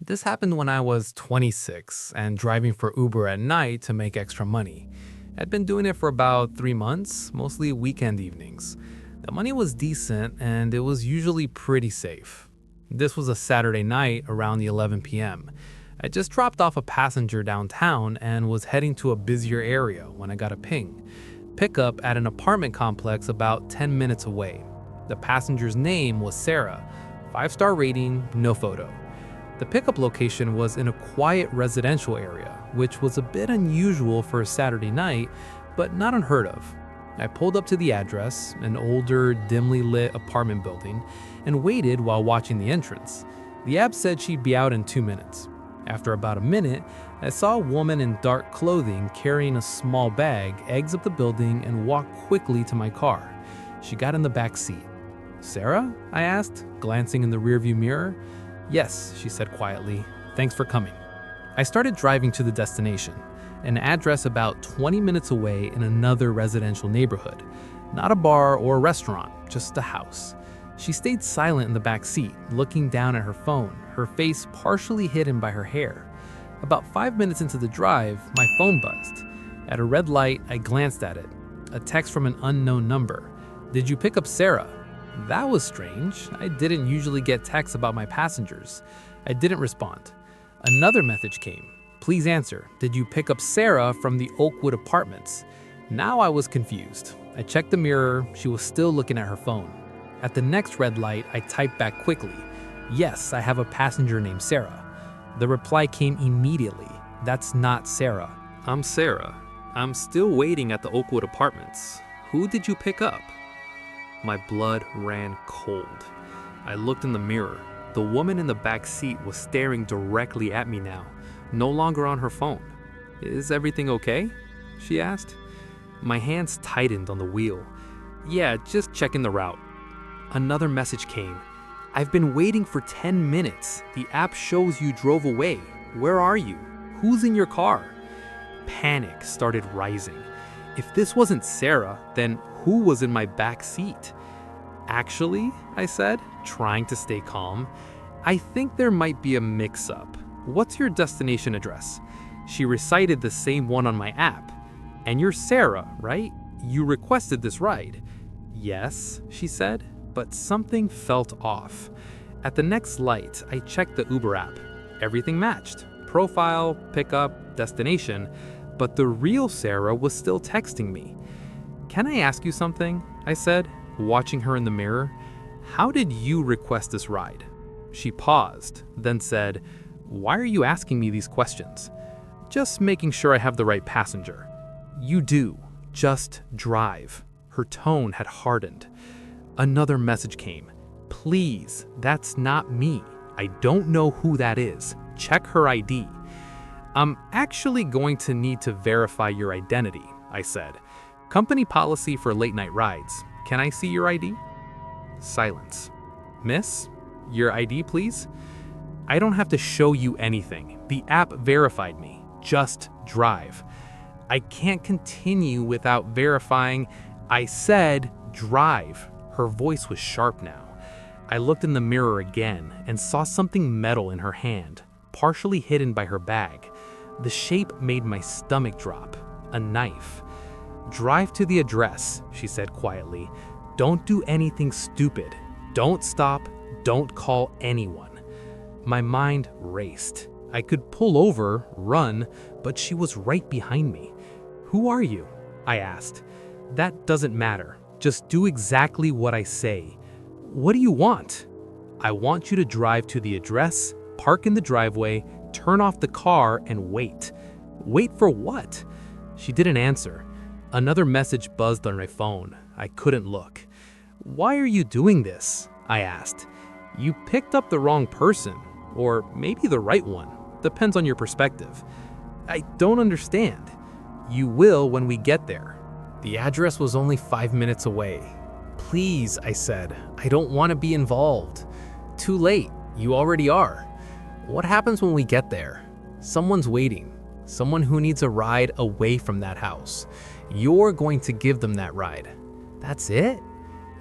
This happened when I was 26 and driving for Uber at night to make extra money. I'd been doing it for about 3 months, mostly weekend evenings. The money was decent and it was usually pretty safe. This was a Saturday night around the 11 p.m. I just dropped off a passenger downtown and was heading to a busier area when I got a ping. Pickup at an apartment complex about 10 minutes away. The passenger's name was Sarah. 5-star rating, no photo. The pickup location was in a quiet residential area, which was a bit unusual for a Saturday night, but not unheard of. I pulled up to the address, an older, dimly lit apartment building, and waited while watching the entrance. The app said she'd be out in 2 minutes. After about a minute, I saw a woman in dark clothing carrying a small bag exit the building and walk quickly to my car. She got in the back seat. "Sarah?" I asked, glancing in the rearview mirror. "Yes," she said quietly. "Thanks for coming." I started driving to the destination, an address about 20 minutes away in another residential neighborhood. Not a bar or a restaurant, just a house. She stayed silent in the back seat, looking down at her phone, her face partially hidden by her hair. About 5 minutes into the drive, my phone buzzed. At a red light, I glanced at it. A text from an unknown number. "Did you pick up Sarah?" That was strange. I didn't usually get texts about my passengers. I didn't respond. Another message came. "Please answer. Did you pick up Sarah from the Oakwood Apartments?" Now I was confused. I checked the mirror. She was still looking at her phone. At the next red light, I typed back quickly. "Yes, I have a passenger named Sarah." The reply came immediately. "That's not Sarah." "I'm Sarah. I'm still waiting at the Oakwood Apartments. Who did you pick up?" My blood ran cold. I looked in the mirror. The woman in the back seat was staring directly at me now, no longer on her phone. "Is everything okay?" she asked. My hands tightened on the wheel. "Yeah, just checking the route." Another message came. "I've been waiting for 10 minutes. The app shows you drove away. Where are you? Who's in your car?" Panic started rising. If this wasn't Sarah, then who was in my back seat? "Actually," I said, trying to stay calm, "I think there might be a mix-up. What's your destination address?" She recited the same one on my app. "And you're Sarah, right? You requested this ride." "Yes," she said, but something felt off. At the next light, I checked the Uber app. Everything matched. Profile, pickup, destination, but the real Sarah was still texting me. "Can I ask you something?" I said, watching her in the mirror. "How did you request this ride?" She paused, then said, "Why are you asking me these questions?" "Just making sure I have the right passenger." "You do. Just drive." Her tone had hardened. Another message came. "Please, that's not me. I don't know who that is. Check her ID." "I'm actually going to need to verify your identity," I said. "Company policy for late-night rides. Can I see your ID?" Silence. "Miss, your ID, please?" "I don't have to show you anything. The app verified me. Just drive." "I can't continue without verifying." "I said drive." Her voice was sharp now. I looked in the mirror again and saw something metal in her hand, partially hidden by her bag. The shape made my stomach drop. A knife. "Drive to the address," she said quietly. "Don't do anything stupid. Don't stop. Don't call anyone." My mind raced. I could pull over, run, but she was right behind me. "Who are you?" I asked. "That doesn't matter. Just do exactly what I say." "What do you want?" "I want you to drive to the address, park in the driveway, turn off the car, and wait." "Wait for what?" She didn't answer. Another message buzzed on my phone. I couldn't look. "Why are you doing this?" I asked. "You picked up the wrong person, or maybe the right one. Depends on your perspective." "I don't understand." "You will when we get there." The address was only 5 minutes away. "Please," I said, "I don't want to be involved." "Too late. You already are." "What happens when we get there?" "Someone's waiting. Someone who needs a ride away from that house. You're going to give them that ride." "That's it?"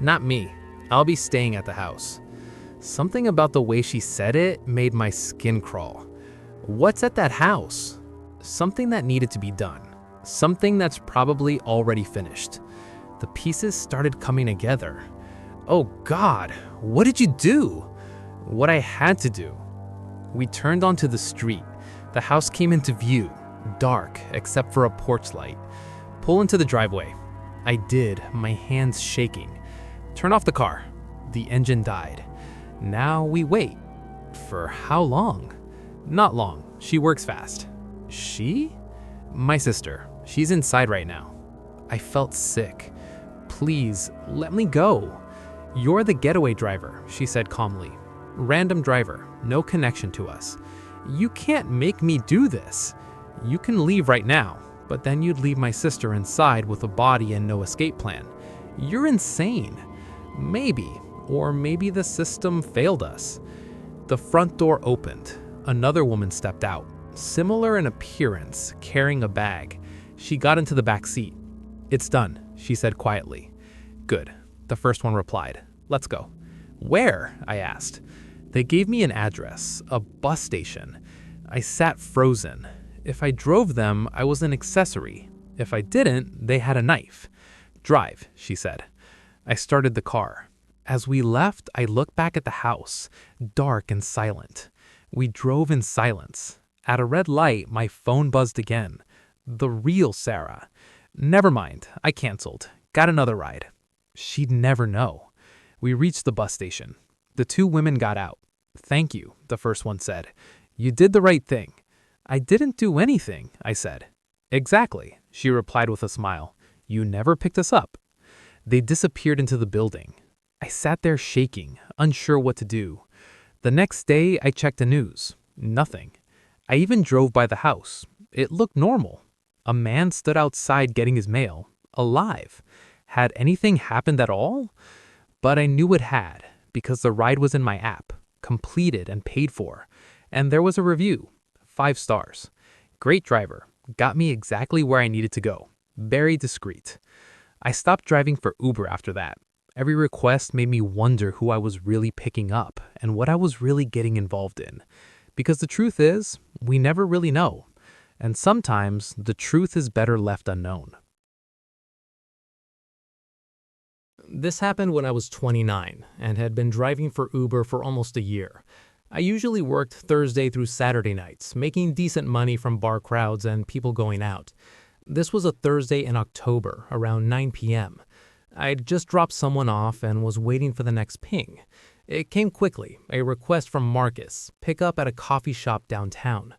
"Not me. I'll be staying at the house." Something about the way she said it made my skin crawl. What's at that house? Something that needed to be done. Something that's probably already finished. The pieces started coming together. Oh God, what did you do? What I had to do. We turned onto the street. The house came into view, dark except for a porch light. Pull into the driveway. I did, my hands shaking. Turn off the car. The engine died. Now we wait. For how long? Not long. She works fast. She? My sister. She's inside right now. I felt sick. Please, let me go. You're the getaway driver, she said calmly. Random driver, no connection to us. You can't make me do this. You can leave right now, but then you'd leave my sister inside with a body and no escape plan. You're insane. Maybe, or maybe the system failed us. The front door opened. Another woman stepped out, similar in appearance, carrying a bag. She got into the back seat. It's done, she said quietly. Good, the first one replied. Let's go. Where? I asked. They gave me an address, a bus station. I sat frozen. If I drove them, I was an accessory. If I didn't, they had a knife. Drive, she said. I started the car. As we left, I looked back at the house, dark and silent. We drove in silence. At a red light, my phone buzzed again. The real Sarah. Never mind, I canceled. Got another ride. She'd never know. We reached the bus station. The two women got out. Thank you, the first one said. You did the right thing. I didn't do anything, I said. Exactly, she replied with a smile. You never picked us up. They disappeared into the building. I sat there shaking, unsure what to do. The next day, I checked the news. Nothing. I even drove by the house. It looked normal. A man stood outside getting his mail, alive. Had anything happened at all? But I knew it had, because the ride was in my app, completed and paid for. And there was a review, 5 stars. Great driver, got me exactly where I needed to go. Very discreet. I stopped driving for Uber after that. Every request made me wonder who I was really picking up and what I was really getting involved in. Because the truth is, we never really know. And sometimes the truth is better left unknown. This happened when I was 29 and had been driving for Uber for almost a year. I usually worked Thursday through Saturday nights, making decent money from bar crowds and people going out. This was a Thursday in October, around 9 p.m. I'd just dropped someone off and was waiting for the next ping. It came quickly, a request from Marcus, pick up at a coffee shop downtown.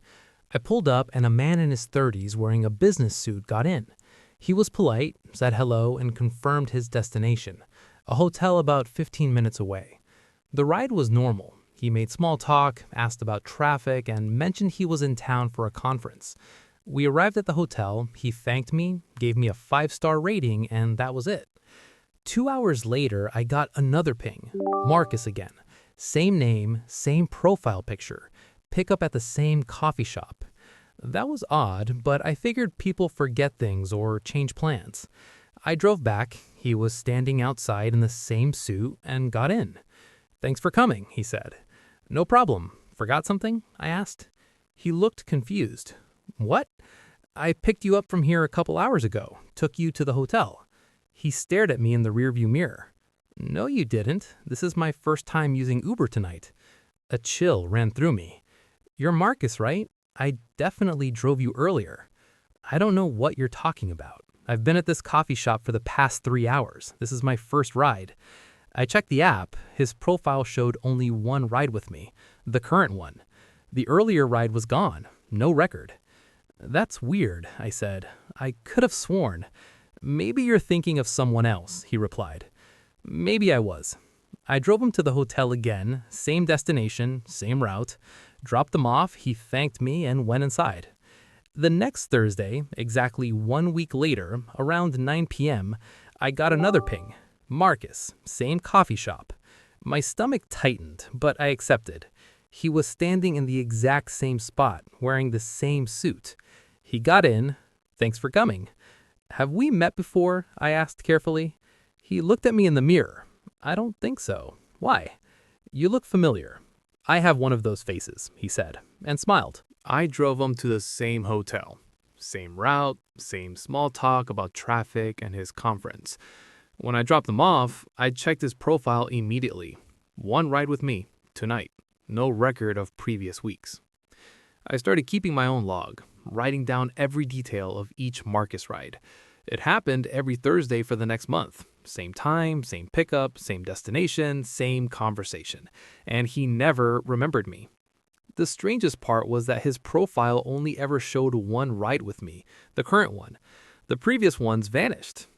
I pulled up and a man in his 30s wearing a business suit got in. He was polite, said hello, and confirmed his destination, a hotel about 15 minutes away. The ride was normal. He made small talk, asked about traffic, and mentioned he was in town for a conference. We arrived at the hotel, he thanked me, gave me a 5-star rating, and that was it. 2 hours later, I got another ping. Marcus again. Same name, same profile picture. Pick up at the same coffee shop. That was odd, but I figured people forget things or change plans. I drove back. He was standing outside in the same suit and got in. Thanks for coming, he said. No problem. Forgot something? I asked. He looked confused. What? I picked you up from here a couple hours ago, took you to the hotel. He stared at me in the rearview mirror. No, you didn't. This is my first time using Uber tonight. A chill ran through me. You're Marcus, right? I definitely drove you earlier. I don't know what you're talking about. I've been at this coffee shop for the past 3 hours. This is my first ride. I checked the app. His profile showed only one ride with me, the current one. The earlier ride was gone. No record. That's weird, I said. I could have sworn. Maybe you're thinking of someone else, he replied. Maybe I was. I drove him to the hotel again, same destination, same route. Dropped them off, he thanked me and went inside. The next Thursday, exactly 1 week later, around 9 p.m., I got another ping. Marcus, same coffee shop. My stomach tightened, but I accepted. He was standing in the exact same spot, wearing the same suit. He got in. Thanks for coming. Have we met before? I asked carefully. He looked at me in the mirror. I don't think so. Why? You look familiar. I have one of those faces, he said, and smiled. I drove him to the same hotel. Same route, same small talk about traffic and his conference. When I dropped him off, I checked his profile immediately. One ride with me, tonight. No record of previous weeks. I started keeping my own log, writing down every detail of each Marcus ride. It happened every Thursday for the next month. Same time, same pickup, same destination, same conversation. And he never remembered me. The strangest part was that his profile only ever showed one ride with me, the current one. The previous ones vanished.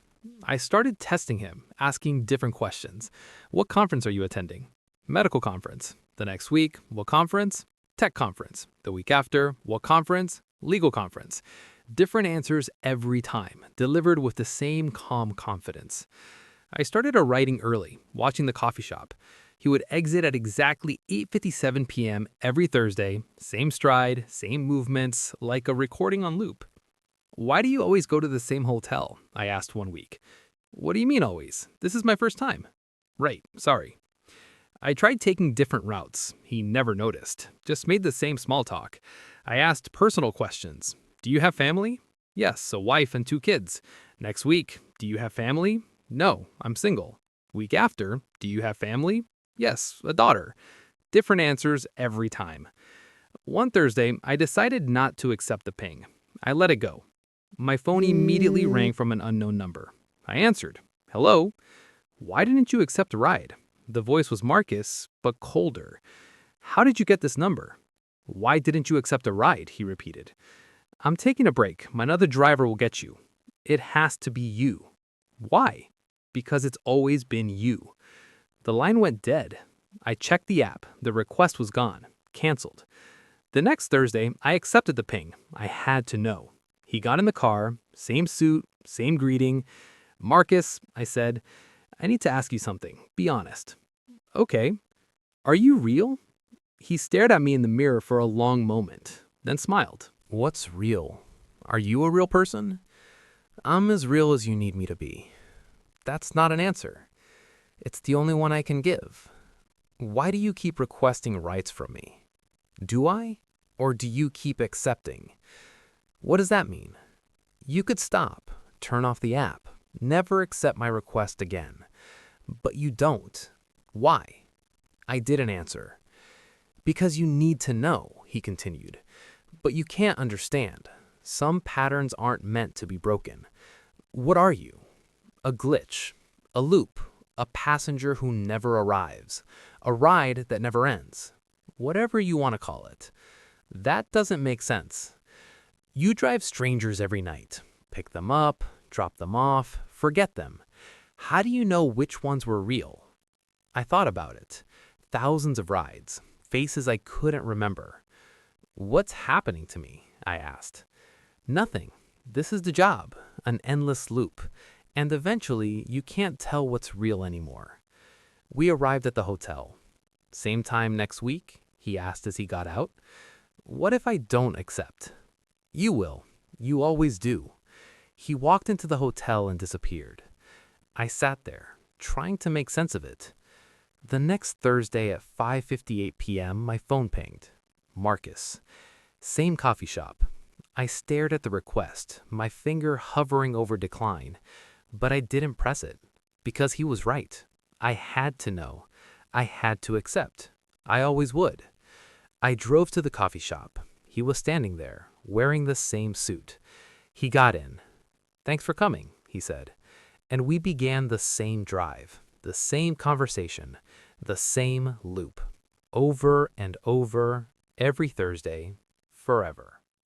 I started testing him, asking different questions. What conference are you attending? Medical conference. The next week, what conference? Tech conference. The week after, what conference? Legal conference. Different answers every time, delivered with the same calm confidence. I started writing early, watching the coffee shop. He would exit at exactly 8:57 p.m. every Thursday, same stride, same movements, like a recording on loop. Why do you always go to the same hotel? I asked one week. What do you mean always? This is my first time. Right, sorry. I tried taking different routes. He never noticed, just made the same small talk. I asked personal questions. Do you have family? Yes, a wife and 2 kids. Next week, do you have family? No, I'm single. Week after, do you have family? Yes, a daughter. Different answers every time. One Thursday, I decided not to accept the ping. I let it go. My phone immediately rang from an unknown number. I answered. Hello? Why didn't you accept a ride? The voice was Marcus, but colder. How did you get this number? Why didn't you accept a ride? He repeated. I'm taking a break. My other driver will get you. It has to be you. Why? Because it's always been you. The line went dead. I checked the app. The request was gone. Canceled. The next Thursday, I accepted the ping. I had to know. He got in the car, same suit, same greeting. Marcus, I said, I need to ask you something. Be honest. Okay. Are you real? He stared at me in the mirror for a long moment, then smiled. What's real? Are you a real person? I'm as real as you need me to be. That's not an answer. It's the only one I can give. Why do you keep requesting rights from me? Do I? Or do you keep accepting? What does that mean? You could stop, turn off the app, never accept my request again. But you don't. Why? I didn't answer. Because you need to know, he continued. But you can't understand. Some patterns aren't meant to be broken. What are you? A glitch, a loop, a passenger who never arrives, a ride that never ends. Whatever you want to call it. That doesn't make sense. You drive strangers every night. Pick them up, drop them off, forget them. How do you know which ones were real? I thought about it. Thousands of rides, faces I couldn't remember. What's happening to me? I asked. Nothing. This is the job, an endless loop. And eventually, you can't tell what's real anymore. We arrived at the hotel. Same time next week? He asked as he got out. What if I don't accept? You will. You always do. He walked into the hotel and disappeared. I sat there, trying to make sense of it. The next Thursday at 5:58 p.m., my phone pinged. Marcus. Same coffee shop. I stared at the request, my finger hovering over decline, but I didn't press it, because he was right. I had to know. I had to accept. I always would. I drove to the coffee shop. He was standing there, wearing the same suit. He got in. Thanks for coming, he said. And we began the same drive, the same conversation, the same loop, over and over, every Thursday, forever.